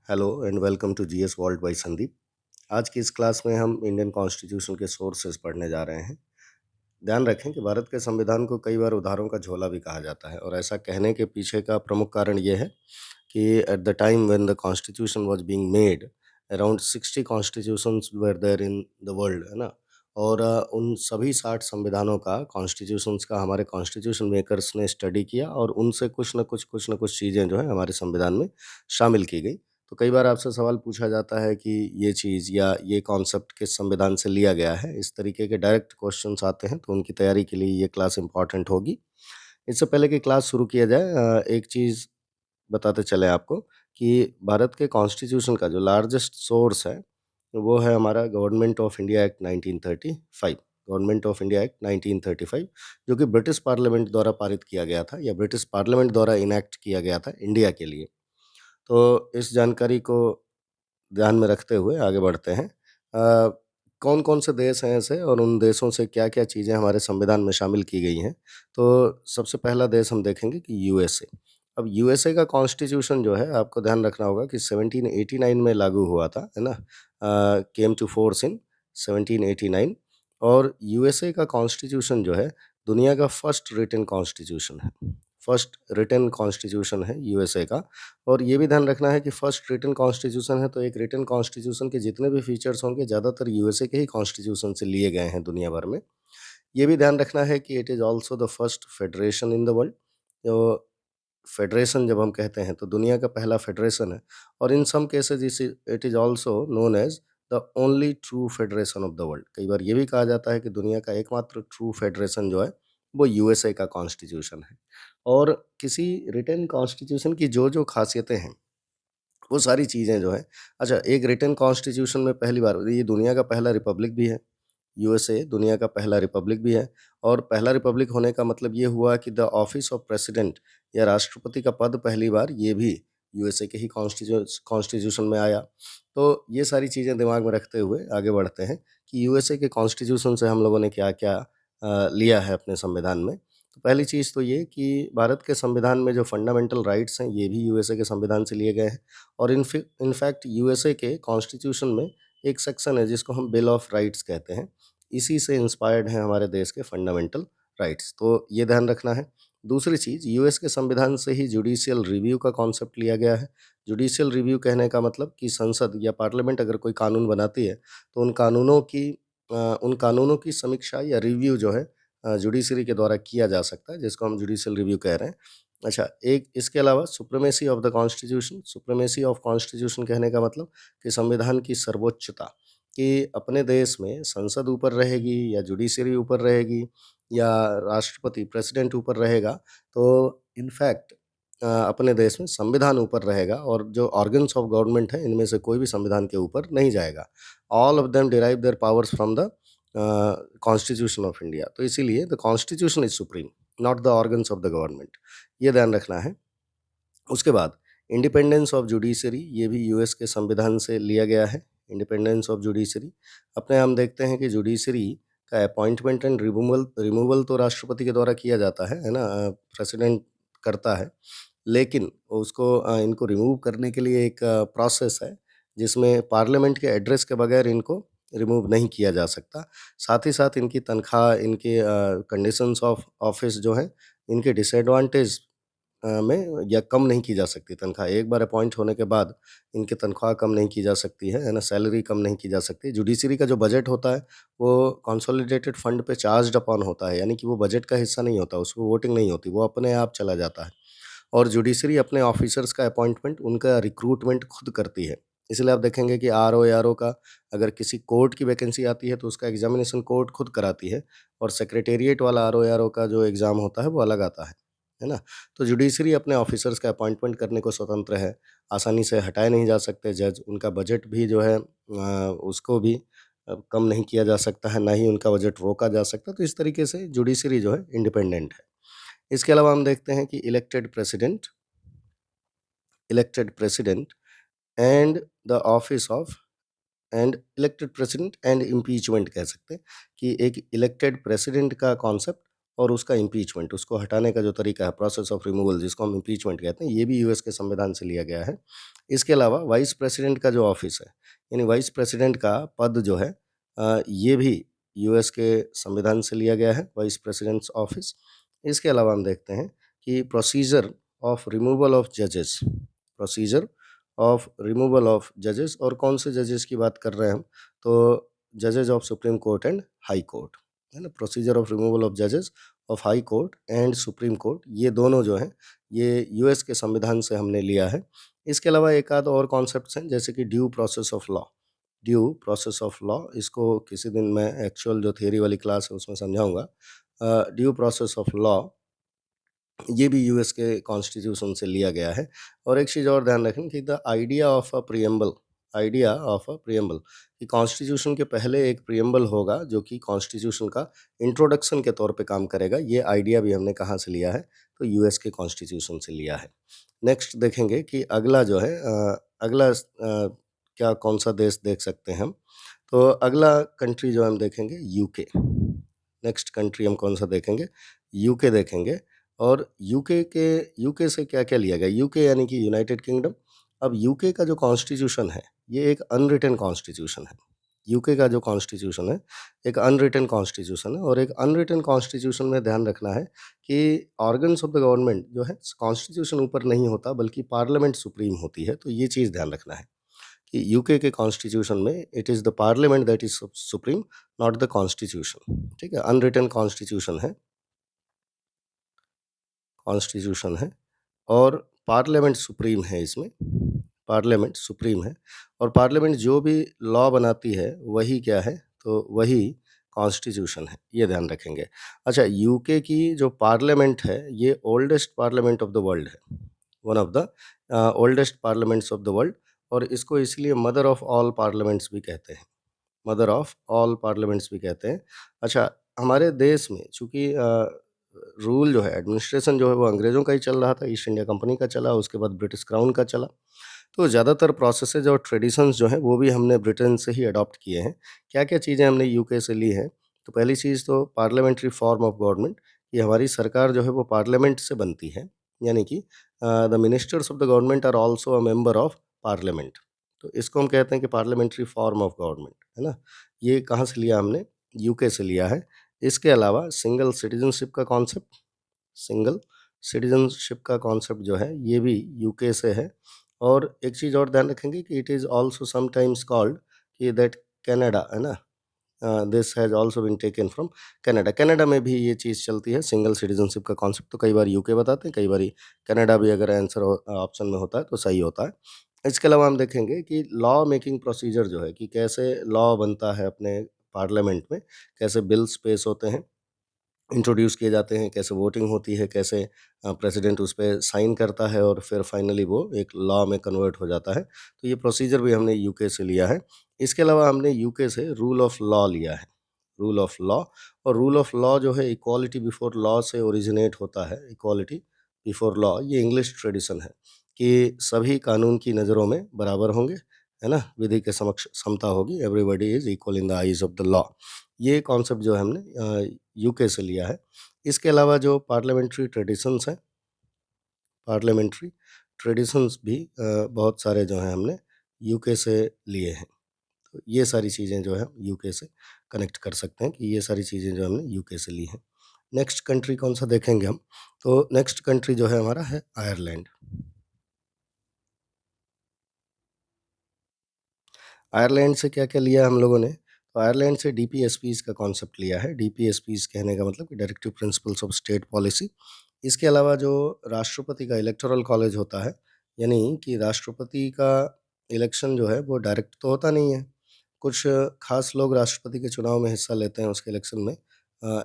Hello and welcome to GS world by Sandeep. आज की इस क्लास में हम इंडियन कॉन्स्टिट्यूशन के सोर्सेस पढ़ने जा रहे हैं। ध्यान रखें कि भारत के संविधान को कई बार उधारों का झोला भी कहा जाता है और ऐसा कहने के पीछे का प्रमुख कारण ये है कि at the time when the constitution was being made around 60 constitutions were there in the world, है ना। और उन सभी 60 संविधानों का कॉन्स्टिट्यूशंस का हमारे कॉन्स्टिट्यूशन मेकर्स ने स्टडी किया और उनसे कुछ न कुछ चीज़ें जो है हमारे संविधान में शामिल की गई। तो कई बार आपसे सवाल पूछा जाता है कि ये चीज़ या ये कॉन्सेप्ट किस संविधान से लिया गया है। इस तरीके के डायरेक्ट क्वेश्चंस आते हैं, तो उनकी तैयारी के लिए ये क्लास इम्पॉर्टेंट होगी। इससे पहले कि क्लास शुरू किया जाए, एक चीज़ बताते चलें आपको कि भारत के कॉन्स्टिट्यूशन का जो लार्जेस्ट सोर्स है, वो है हमारा government of India act 1935। Government of India act 1935, जो कि ब्रिटिश पार्लियामेंट द्वारा पारित किया गया था या ब्रिटिश पार्लियामेंट द्वारा इनैक्ट किया गया था इंडिया के लिए। तो इस जानकारी को ध्यान में रखते हुए आगे बढ़ते हैं। कौन-कौन से देश हैं ऐसे और उन देशों से क्या-क्या चीज़ें हमारे संविधान में शामिल की गई हैं। तो सबसे पहला देश हम देखेंगे कि यूएसए। अब यूएसए का कॉन्स्टिट्यूशन जो है, आपको ध्यान रखना होगा कि 1789 में लागू हुआ था, है ना? Came to force in 1789। और यूएसए का कॉन्स्टिट्यूशन जो है, दुनिया का फर्स्ट रिटन कॉन्स्टिट्यूशन है। फर्स्ट रिटन कॉन्स्टिट्यूशन है यूएसए का। और ये भी ध्यान रखना है कि फर्स्ट रिटन कॉन्स्टिट्यूशन है, तो एक रिटन कॉन्स्टिट्यूशन के जितने भी फीचर्स होंगे ज़्यादातर यूएसए के ही कॉन्स्टिट्यूशन से लिए गए हैं दुनिया भर में। ये भी ध्यान रखना है कि it is also the first federation in the world. तो फेडरेशन जब हम कहते हैं तो दुनिया का पहला फेडरेशन है। और in some cases it is also known as the only true federation of the world. कई बार ये भी कहा जाता है कि दुनिया का एकमात्र ट्रू फेडरेशन जो है, वो यूएसए का कॉन्स्टिट्यूशन है। और किसी रिटन कॉन्स्टिट्यूशन की जो खासियतें हैं, वो सारी चीज़ें जो हैं, अच्छा, एक रिटन कॉन्स्टिट्यूशन में पहली बार ये दुनिया का पहला रिपब्लिक भी है। यूएसए दुनिया का पहला रिपब्लिक भी है। और पहला रिपब्लिक होने का मतलब ये हुआ कि द ऑफिस ऑफ प्रेसिडेंट या राष्ट्रपति का पद पहली बार ये भी यूएसए के ही कॉन्स्टिट्यूशन में आया। तो ये सारी चीज़ें दिमाग में रखते हुए आगे बढ़ते हैं कि यूएसए के कॉन्स्टिट्यूशन से हम लोगों ने क्या-क्या लिया है अपने संविधान में। तो पहली चीज़ तो ये कि भारत के संविधान में जो फंडामेंटल राइट्स हैं, ये भी यूएसए के संविधान से लिए गए हैं। और इनफैक्ट यूएसए के कॉन्स्टिट्यूशन में एक सेक्शन है जिसको हम बिल ऑफ राइट्स कहते हैं। इसी से इंस्पायर्ड हैं हमारे देश के फंडामेंटल राइट्स, तो ये ध्यान रखना है। दूसरी चीज़, यूएस के संविधान से ही जुडिशियल रिव्यू का कॉन्सेप्ट लिया गया है। जुडिशियल रिव्यू कहने का मतलब कि संसद या पार्लियामेंट अगर कोई कानून बनाती है, तो उन कानूनों की समीक्षा या रिव्यू जो है जुडिशरी के द्वारा किया जा सकता है, जिसको हम जुडिशियल रिव्यू कह रहे हैं। अच्छा, एक इसके अलावा supremacy of the constitution. Supremacy of constitution कहने का मतलब कि संविधान की सर्वोच्चता, कि अपने देश में संसद ऊपर रहेगी या जुडिशरी ऊपर रहेगी या राष्ट्रपति प्रेसिडेंट ऊपर रहेगा। तो इनफैक्ट अपने देश में संविधान ऊपर रहेगा और जो ऑर्गन्स ऑफ गवर्नमेंट है, इनमें से कोई भी संविधान के ऊपर नहीं जाएगा। All of them derive their powers from the constitution of India. तो इसीलिए the constitution is supreme, not the organs of the government. ये ध्यान रखना है। उसके बाद इंडिपेंडेंस ऑफ जुडिशरी, ये भी यूएस के संविधान से लिया गया है। इंडिपेंडेंस ऑफ जुडिशरी, अपने हम देखते हैं कि जुडिशरी का अपॉइंटमेंट एंड रिमूवल रिमूवल तो राष्ट्रपति के द्वारा किया जाता है ना, प्रेसिडेंट करता है। लेकिन उसको इनको रिमूव करने के लिए एक प्रोसेस है, जिसमें पार्लियामेंट के एड्रेस के बगैर इनको रिमूव नहीं किया जा सकता। साथ ही साथ इनकी तनख्वाह, इनके कंडीशंस ऑफ ऑफिस जो हैं, इनके डिसएडवांटेज में या कम नहीं की जा सकती तनख्वाह। एक बार अपॉइंट होने के बाद इनकी तनख्वाह कम नहीं की जा सकती है ना? सैलरी कम नहीं की जा सकती। जुडिशरी का जो बजट होता है, वो कंसोलिडेटेड फंड पे चार्ज्ड अपॉन होता है, यानी कि वो बजट का हिस्सा नहीं होता, उसमें वोटिंग नहीं होती, वो अपने आप चला जाता है। और जुडिशरी अपने ऑफिसर्स का अपॉइंटमेंट, उनका रिक्रूटमेंट खुद करती है। इसलिए आप देखेंगे कि आरओ, एआरओ का अगर किसी कोर्ट की वैकेंसी आती है, तो उसका एग्ज़ामिनेशन कोर्ट खुद कराती है। और सेक्रेटेरिएट वाला आरओ, एआरओ का जो एग्ज़ाम होता है, वो अलग आता है ना? तो जुडिशरी अपने ऑफिसर्स का अपॉइंटमेंट करने को स्वतंत्र है। आसानी से हटाए नहीं जा सकते जज। उनका बजट भी जो है उसको भी कम नहीं किया जा सकता है, ना ही उनका बजट रोका जा सकता। तो इस तरीके से जुडिशरी जो है इंडिपेंडेंट है। इसके अलावा हम देखते हैं कि elected president and the office of and elected president and impeachment कह सकते हैं कि एक इलेक्टेड प्रेसिडेंट का कॉन्सेप्ट और उसका इम्पीचमेंट, उसको हटाने का जो तरीका है, प्रोसेस ऑफ रिमूवल जिसको हम इम्पीचमेंट कहते हैं, ये भी यूएस के संविधान से लिया गया है। इसके अलावा वाइस प्रेसिडेंट का जो ऑफिस है, यानी वाइस प्रेसिडेंट का पद जो है ये भी यूएस के संविधान से लिया गया है, वाइस प्रेसिडेंट्स ऑफिस। इसके अलावा हम देखते हैं कि प्रोसीजर ऑफ रिमूवल ऑफ जजेस, प्रोसीजर ऑफ रिमूवल ऑफ जजेस, और कौन से जजेस की बात कर रहे हैं हम, तो जजेस of supreme court and high court, है ना। प्रोसीजर ऑफ रिमूवल ऑफ जजेस of high court and supreme court, ये दोनों जो हैं ये यूएस के संविधान से हमने लिया है। इसके अलावा एक आध और कॉन्सेप्ट्स हैं, जैसे कि due process of law, due process of law, इसको किसी दिन मैं एक्चुअल जो थियरी वाली क्लास है उसमें समझाऊंगा। ड्यू प्रोसेस ऑफ लॉ ये भी यूएस के कॉन्स्टिट्यूशन से लिया गया है। और एक चीज़ और ध्यान रखें कि the idea of a preamble, idea of a preamble, कि कॉन्स्टिट्यूशन के पहले एक प्रियम्बल होगा जो कि कॉन्स्टिट्यूशन का इंट्रोडक्शन के तौर पे काम करेगा। ये आइडिया भी हमने कहाँ से लिया है, तो यूएस के कॉन्स्टिट्यूशन से लिया है। नेक्स्ट देखेंगे कि अगला जो है अगला क्या कौन सा देश देख सकते हैं हम, तो अगला कंट्री जो हम देखेंगे यूके। नेक्स्ट कंट्री हम कौन सा देखेंगे, यूके देखेंगे। और यूके से क्या-क्या लिया गया, यूके यानी कि यूनाइटेड किंगडम। अब यूके का जो कॉन्स्टिट्यूशन है, ये एक अनरिटन कॉन्स्टिट्यूशन है। यूके का जो कॉन्स्टिट्यूशन है, एक अनरिटन कॉन्स्टिट्यूशन है, और एक अनरिटन कॉन्स्टिट्यूशन में ध्यान रखना है कि ऑर्गन्स ऑफ द गवर्नमेंट जो है, कॉन्स्टिट्यूशन ऊपर नहीं होता बल्कि पार्लियामेंट सुप्रीम होती है, तो ये चीज़ ध्यान रखना है कि यूके के कॉन्स्टिट्यूशन में it is the parliament that is supreme, not the constitution, ठीक है। अनरिटन कॉन्स्टिट्यूशन है और पार्लियामेंट सुप्रीम है इसमें, पार्लियामेंट सुप्रीम है, और पार्लियामेंट जो भी लॉ बनाती है वही क्या है, तो वही कॉन्स्टिट्यूशन है, ये ध्यान रखेंगे। अच्छा, यूके की जो पार्लियामेंट है ये oldest parliament of the world है, one of the oldest parliaments of the world, और इसको इसलिए मदर ऑफ ऑल पार्लियामेंट्स भी कहते हैं, मदर ऑफ ऑल पार्लियामेंट्स भी कहते हैं। अच्छा, हमारे देश में चूँकि रूल जो है, एडमिनिस्ट्रेशन जो है वो अंग्रेज़ों का ही चल रहा था, ईस्ट इंडिया कंपनी का चला, उसके बाद ब्रिटिश क्राउन का चला। तो ज़्यादातर प्रोसेसेस और ट्रेडिशंस जो हैं वो भी हमने ब्रिटेन से ही अडॉप्ट किए हैं। क्या-क्या चीज़ें हमने यूके से ली हैं? तो पहली चीज़ तो पार्लियामेंट्री फॉर्म ऑफ गवर्नमेंट, कि हमारी सरकार जो है वो पार्लियामेंट से बनती है, यानी कि the ministers of the government are also a member of parliament. तो इसको हम कहते हैं कि पार्लियामेंट्री फॉर्म ऑफ गवर्नमेंट, है ना? ये कहाँ से लिया हमने? यूके से लिया है। इसके अलावा सिंगल सिटीज़नशिप का कॉन्सेप्ट, सिंगल सिटीज़नशिप का कॉन्सेप्ट जो है ये भी यूके से है। और एक चीज़ और ध्यान रखेंगे कि it is also sometimes called कि दैट कनाडा, है ना? This has also been taken from Canada. Canada में भी ये चीज़ चलती है, सिंगल सिटीज़नशिप का कॉन्सेप्ट, तो कई बार यूके बताते हैं, कई बारी कनाडा भी अगर आंसर ऑप्शन में होता है तो सही होता है। इसके अलावा हम देखेंगे कि लॉ मेकिंग प्रोसीजर जो है, कि कैसे लॉ बनता है अपने पार्लियामेंट में, कैसे बिल्स पेश होते हैं, इंट्रोड्यूस किए जाते हैं, कैसे वोटिंग होती है, कैसे प्रेसिडेंट उस पे साइन करता है और फिर फाइनली वो एक लॉ में कन्वर्ट हो जाता है। तो ये प्रोसीजर भी हमने यूके से लिया है। इसके अलावा हमने यूके से रूल ऑफ लॉ लिया है, रूल ऑफ लॉ। और रूल ऑफ लॉ जो है इक्वालिटी बिफोर लॉ से ओरिजिनेट होता है, इक्वालिटी बिफोर लॉ, ये इंग्लिश ट्रेडिशन है कि सभी कानून की नज़रों में बराबर होंगे, है ना? विधि के समक्ष समता होगी, everybody is equal in the eyes of the law. ये कॉन्सेप्ट जो है हमने यूके से लिया है। इसके अलावा जो पार्लियामेंट्री ट्रेडिशंस हैं, पार्लियामेंट्री ट्रेडिशंस भी बहुत सारे जो हैं हमने यूके से लिए हैं। तो ये सारी चीज़ें जो है यूके से कनेक्ट कर सकते हैं कि ये सारी चीज़ें जो हमने यूके से ली हैं। नेक्स्ट कंट्री कौन-सा देखेंगे हम, तो नेक्स्ट कंट्री जो है हमारा है आयरलैंड। आयरलैंड से क्या-क्या लिया हम लोगों ने? तो आयरलैंड से डीपीएसपीज़ का कॉन्सेप्ट लिया है। डीपीएसपीज़ कहने का मतलब कि directive principles of state policy. इसके अलावा जो राष्ट्रपति का इलेक्टोरल कॉलेज होता है, यानी कि राष्ट्रपति का इलेक्शन जो है वो डायरेक्ट तो होता नहीं है। कुछ खास लोग राष्ट्रपति के चुनाव में हिस्सा लेते हैं, उसके इलेक्शन में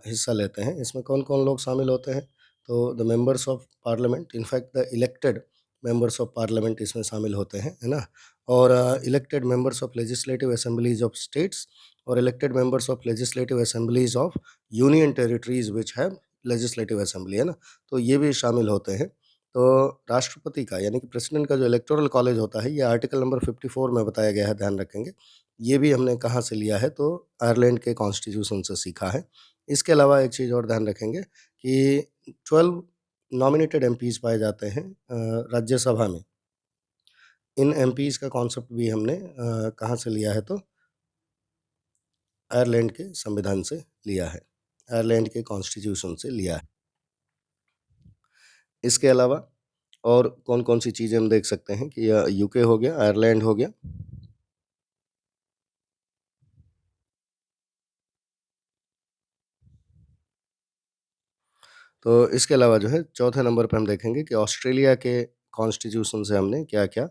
हिस्सा लेते हैं। इसमें कौन-कौन लोग शामिल होते हैं? तो the members of parliament, in fact the elected members of parliament इसमें शामिल होते हैं, है ना? और elected members of legislative assemblies of states, और elected members of legislative assemblies of union territories which have legislative assembly, है ना? तो ये भी शामिल होते हैं। तो राष्ट्रपति का यानी कि प्रेसिडेंट का जो इलेक्टोरल कॉलेज होता है, ये आर्टिकल नंबर 54 में बताया गया है, ध्यान रखेंगे। ये भी हमने कहाँ से लिया है, तो आयरलैंड के कॉन्स्टिट्यूशन से सीखा है। इसके अलावा एक चीज़ और ध्यान रखेंगे कि 12 नॉमिनेटेड एमपीज़ पाए जाते हैं राज्यसभा में। इन एमपीज़ का कॉन्सेप्ट भी हमने कहाँ से लिया है तो आयरलैंड के संविधान से लिया है, आयरलैंड के कॉन्स्टिट्यूशन से लिया है। इसके अलावा और कौन-कौन सी चीज़ें हम देख सकते हैं कि यूके हो गया, आयरलैंड हो गया। तो इसके अलावा जो है चौथे नंबर पे हम देखेंगे कि ऑस्ट्रेलिया के कॉन्स्टिट्यूशन से हमने क्या-क्या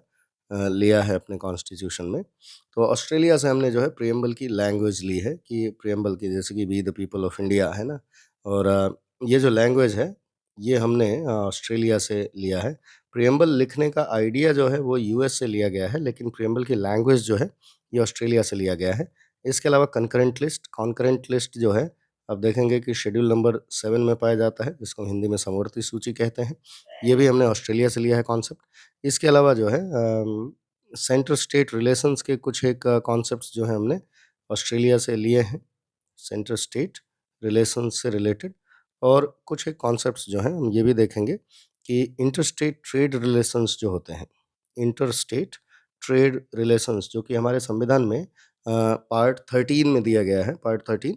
लिया है अपने कॉन्स्टिट्यूशन में। तो ऑस्ट्रेलिया से हमने जो है प्रिएम्बल की लैंग्वेज ली है कि प्रिएम्बल की जैसे कि we the people of India है ना? और ये जो लैंग्वेज है, ये हमने ऑस्ट्रेलिया से लिया है। प्रिएम्बल लिखने का आइडिया जो है वो यूएस से लिया गया है, लेकिन प्रिएम्बल की लैंग्वेज जो है ये ऑस्ट्रेलिया से लिया गया है। इसके अलावा कॉन्करेंट लिस्ट जो है आप देखेंगे कि शेड्यूल नंबर 7 में पाया जाता है, जिसको हम हिंदी में समवर्ती सूची कहते हैं। ये भी हमने ऑस्ट्रेलिया से लिया है कॉन्सेप्ट। इसके अलावा जो है सेंटर स्टेट रिलेशंस के कुछ एक कॉन्सेप्ट्स जो हैं हमने ऑस्ट्रेलिया से लिए हैं, सेंटर स्टेट रिलेशंस से रिलेटेड। और कुछ एक कॉन्सेप्ट्स जो हैं हम ये भी देखेंगे कि इंटरस्टेट ट्रेड रिलेशंस जो होते हैं, इंटरस्टेट ट्रेड रिलेशंस जो कि हमारे संविधान में पार्ट 13 में दिया गया है, पार्ट 13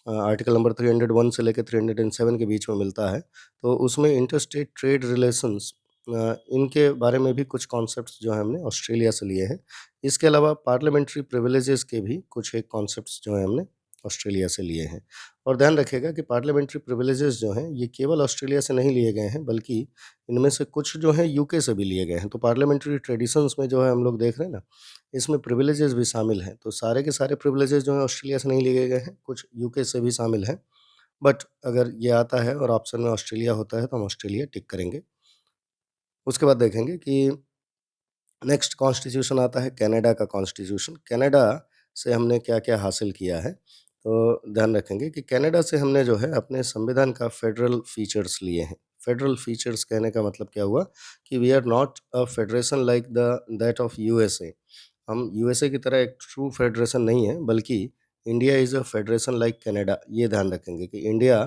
आर्टिकल नंबर 301 से लेकर 307 के बीच में मिलता है। तो उसमें इंटरस्टेट ट्रेड रिलेशंस इनके बारे में भी कुछ कॉन्सेप्ट्स जो हैं हमने ऑस्ट्रेलिया से लिए हैं। इसके अलावा पार्लियामेंट्री प्रिविलेजेस के भी कुछ एक कॉन्सेप्ट्स जो हैं हमने ऑस्ट्रेलिया से लिए हैं। और ध्यान रखिएगा कि पार्लियामेंट्री प्रिविलेजेस जो हैं ये केवल ऑस्ट्रेलिया से नहीं लिए गए हैं, बल्कि इनमें से कुछ जो हैं यूके से भी लिए गए हैं। तो पार्लियामेंट्री ट्रेडिशंस में जो है हम लोग देख रहे हैं ना, इसमें प्रिविलेजेस भी शामिल हैं। तो सारे के सारे प्रिविलेजेस जो हैं ऑस्ट्रेलिया से नहीं लिए गए हैं, कुछ यूके से भी शामिल हैं। बट अगर ये आता है और ऑप्शन में ऑस्ट्रेलिया होता है तो हम ऑस्ट्रेलिया टिक करेंगे। उसके बाद देखेंगे कि नेक्स्ट कॉन्स्टिट्यूशन आता है कनाडा का कॉन्स्टिट्यूशन। कनाडा से हमने क्या-क्या हासिल किया है, तो ध्यान रखेंगे कि कनाडा से हमने जो है अपने संविधान का फेडरल फीचर्स लिए हैं। फेडरल फीचर्स कहने का मतलब क्या हुआ कि we are not a federation like the that of USA. हम यूएसए की तरह एक ट्रू फेडरेशन नहीं है, बल्कि India is a federation like Canada. ये ध्यान रखेंगे कि India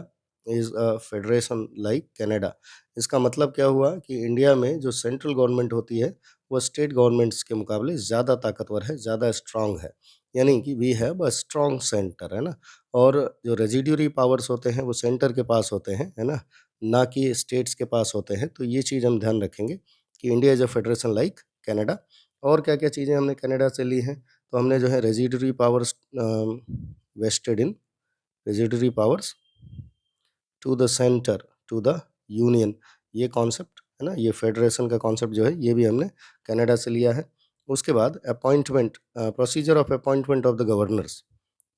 is a federation like Canada. इसका मतलब क्या हुआ कि इंडिया में जो सेंट्रल गवर्नमेंट होती है वो स्टेट गवर्नमेंट्स के मुकाबले ज़्यादा ताकतवर है, ज़्यादा स्ट्रॉन्ग है। यानी कि we have a strong centre, है ना? और जो रेजिड्यूरी पावर्स होते हैं वो सेंटर के पास होते हैं, है ना? ना कि स्टेट्स के पास होते हैं। तो ये चीज़ हम ध्यान रखेंगे कि India is a federation like Canada. और क्या-क्या चीज़ें हमने कनाडा से ली हैं, तो हमने जो है residuary powers vested in residuary powers to the centre, to the union. ये कॉन्सेप्ट है ना, ये फेडरेशन का कॉन्सेप्ट जो है ये भी हमने कनाडा से लिया है। उसके बाद appointment procedure of appointment of the governors,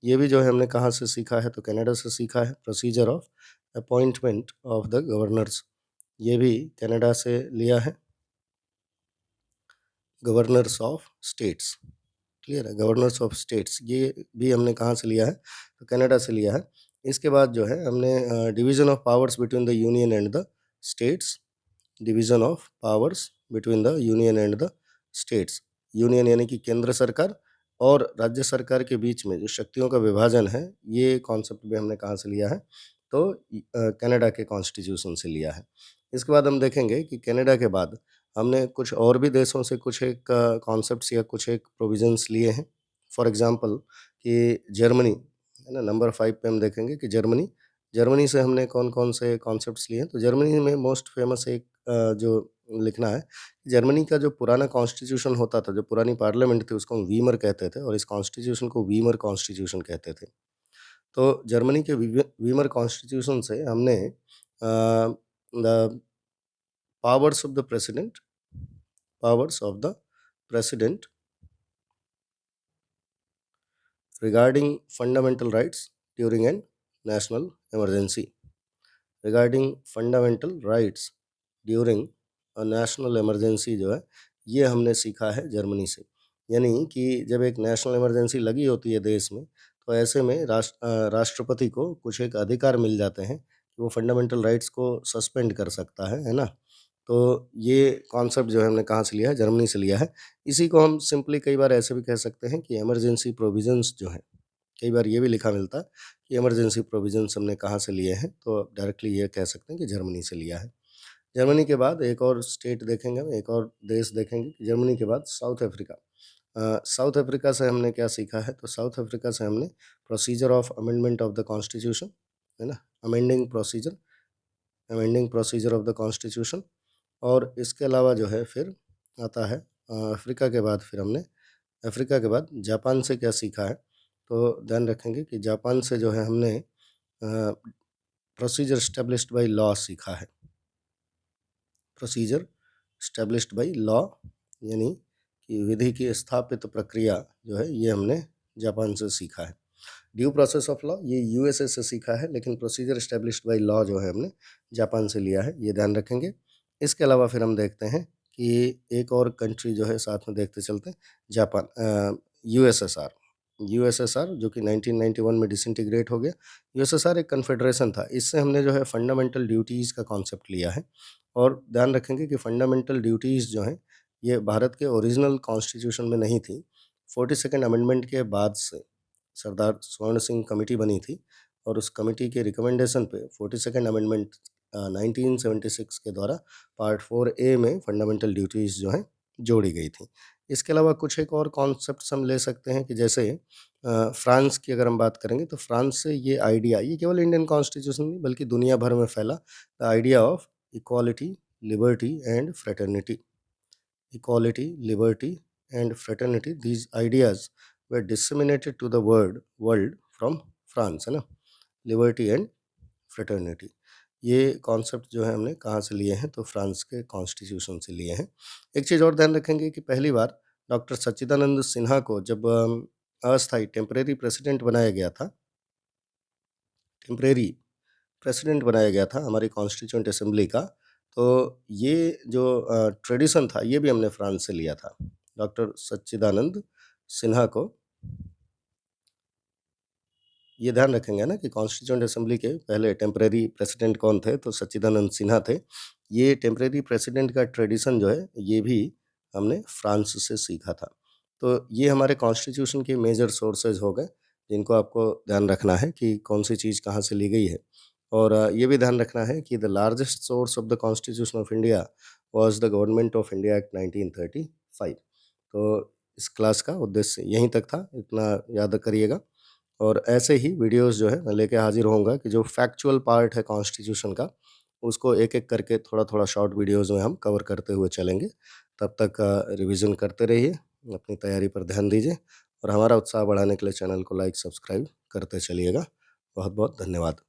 ये भी जो है हमने कहाँ से सीखा है तो कनाडा से सीखा है। Procedure of appointment of the governors, ये भी कनाडा से लिया है। गवर्नर्स ऑफ स्टेट्स, क्लियर है? गवर्नर्स ऑफ स्टेट्स ये भी हमने कहाँ से लिया है तो कनाडा से लिया है। इसके बाद जो है हमने division of powers between the union and the states, division of powers between the union and the states. Union यानी कि केंद्र सरकार और राज्य सरकार के बीच में जो शक्तियों का विभाजन है, ये कॉन्सेप्ट भी हमने कहाँ से लिया है तो कनाडा के कॉन्स्टिट्यूशन से लिया है। इसके बाद हम देखेंगे कि कनाडा के बाद हमने कुछ और भी देशों से कुछ एक कॉन्सेप्ट्स या कुछ एक प्रोविजंस लिए हैं। फॉर एग्ज़ाम्पल कि जर्मनी, है ना? नंबर 5 पे हम देखेंगे कि जर्मनी, जर्मनी से हमने कौन-कौन से कॉन्सेप्ट्स लिए हैं। तो जर्मनी में मोस्ट फेमस एक जो लिखना है, जर्मनी का जो पुराना कॉन्स्टिट्यूशन होता था, जो पुरानी पार्लियामेंट थी उसको हम वीमर कहते थे और इस कॉन्स्टिट्यूशन को वीमर कॉन्स्टिट्यूशन कहते थे। तो जर्मनी के वीमर कॉन्स्टिट्यूशन से हमने the powers of the president, powers of the president regarding fundamental rights during an national emergency, regarding fundamental rights during a national emergency जो है ये हमने सीखा है जर्मनी से। यानी कि जब एक नेशनल इमरजेंसी लगी होती है देश में, तो ऐसे में राष्ट्रपति को कुछ एक अधिकार मिल जाते हैं कि वो फंडामेंटल राइट्स को सस्पेंड कर सकता है ना? तो ये कॉन्सेप्ट जो है हमने कहाँ से लिया है? जर्मनी से लिया है। इसी को हम सिंपली कई बार ऐसे भी कह सकते हैं कि इमरजेंसी प्रोविजंस जो हैं कई बार ये भी लिखा मिलता है कि इमरजेंसी प्रोविजंस हमने कहाँ से लिए हैं, तो डायरेक्टली ये कह सकते हैं कि जर्मनी से लिया है। जर्मनी के बाद एक और स्टेट देखेंगे हम, एक और देश देखेंगे। जर्मनी के बाद साउथ अफ्रीका। साउथ अफ्रीका से हमने क्या सीखा है, तो साउथ अफ्रीका से हमने procedure of amendment of the constitution, है ना, amending procedure of the constitution. और इसके अलावा जो है फिर आता है अफ्रीका के बाद, फिर हमने अफ्रीका के बाद जापान से क्या सीखा है, तो ध्यान रखेंगे कि जापान से जो है हमने प्रोसीजर स्टेब्लिश्ड बाय लॉ सीखा है। प्रोसीजर स्टेब्लिश्ड बाय लॉ यानी कि विधि की स्थापित प्रक्रिया जो है ये हमने जापान से सीखा है। ड्यू प्रोसेस ऑफ लॉ ये यूएसए से सीखा है, लेकिन प्रोसीजर स्टेब्लिश्ड बाय लॉ जो है हमने जापान से लिया है, ये ध्यान रखेंगे। इसके अलावा फिर हम देखते हैं कि एक और कंट्री जो है साथ में देखते चलते हैं, जापान, यूएसएसआर। यूएसएसआर जो कि 1991 में डिसइंटीग्रेट हो गया। यूएसएसआर एक कन्फेडरेशन था, इससे हमने जो है फंडामेंटल ड्यूटीज़ का कॉन्सेप्ट लिया है। और ध्यान रखेंगे कि फंडामेंटल ड्यूटीज़ जो हैं ये भारत के ओरिजिनल कॉन्स्टिट्यूशन में नहीं थी। 42nd अमेंडमेंट के बाद से सरदार स्वर्ण सिंह कमेटी बनी थी, और उस कमेटी के रिकमेंडेशन पे 42nd अमेंडमेंट 1976 के द्वारा पार्ट 4A में फंडामेंटल ड्यूटीज़ जो हैं जोड़ी गई थी। इसके अलावा कुछ एक और कॉन्सेप्ट्स हम ले सकते हैं कि जैसे फ्रांस की अगर हम बात करेंगे, तो फ्रांस से ये आइडिया, ये केवल इंडियन कॉन्स्टिट्यूशन नहीं बल्कि दुनिया भर में फैला, the idea of equality, liberty and fraternity. Equality, liberty, and fraternity, these ideas were disseminated to the world from France, है ना। लिबर्टी एंड फ्रेटर्निटी, ये कॉन्सेप्ट जो है हमने कहाँ से लिए हैं, तो फ्रांस के कॉन्स्टिट्यूशन से लिए हैं। एक चीज़ और ध्यान रखेंगे कि पहली बार डॉक्टर सच्चिदानंद सिन्हा को जब अस्थाई टेम्परेरी प्रेसिडेंट बनाया गया था, टेम्परेरी प्रेसिडेंट बनाया गया था हमारी कॉन्स्टिट्यूएंट असेंबली का, तो ये जो ट्रेडिशन था ये भी हमने फ्रांस से लिया था। डॉक्टर सच्चिदानंद सिन्हा को, ये ध्यान रखेंगे ना कि कॉन्स्टिट्यूएंट असेंबली के पहले टेम्परेरी प्रेसिडेंट कौन थे, तो सच्चिदानंद सिन्हा थे। ये टेम्परेरी प्रेसिडेंट का ट्रेडिशन जो है ये भी हमने फ्रांस से सीखा था। तो ये हमारे कॉन्स्टिट्यूशन के मेजर सोर्सेज हो गए, जिनको आपको ध्यान रखना है कि कौन सी चीज़ कहाँ से ली गई है। और ये भी ध्यान रखना है कि the largest source of the constitution of India was the government of India act 1935। तो इस क्लास का उद्देश्य यहीं तक था, इतना याद करिएगा। और ऐसे ही वीडियोस जो है मैं लेके हाजिर होऊंगा कि जो फैक्चुअल पार्ट है कॉन्स्टिट्यूशन का, उसको एक एक करके थोड़ा थोड़ा शॉर्ट वीडियोस में हम कवर करते हुए चलेंगे। तब तक रिवीजन करते रहिए, अपनी तैयारी पर ध्यान दीजिए, और हमारा उत्साह बढ़ाने के लिए चैनल को लाइक सब्सक्राइब करते चलिएगा। बहुत बहुत धन्यवाद।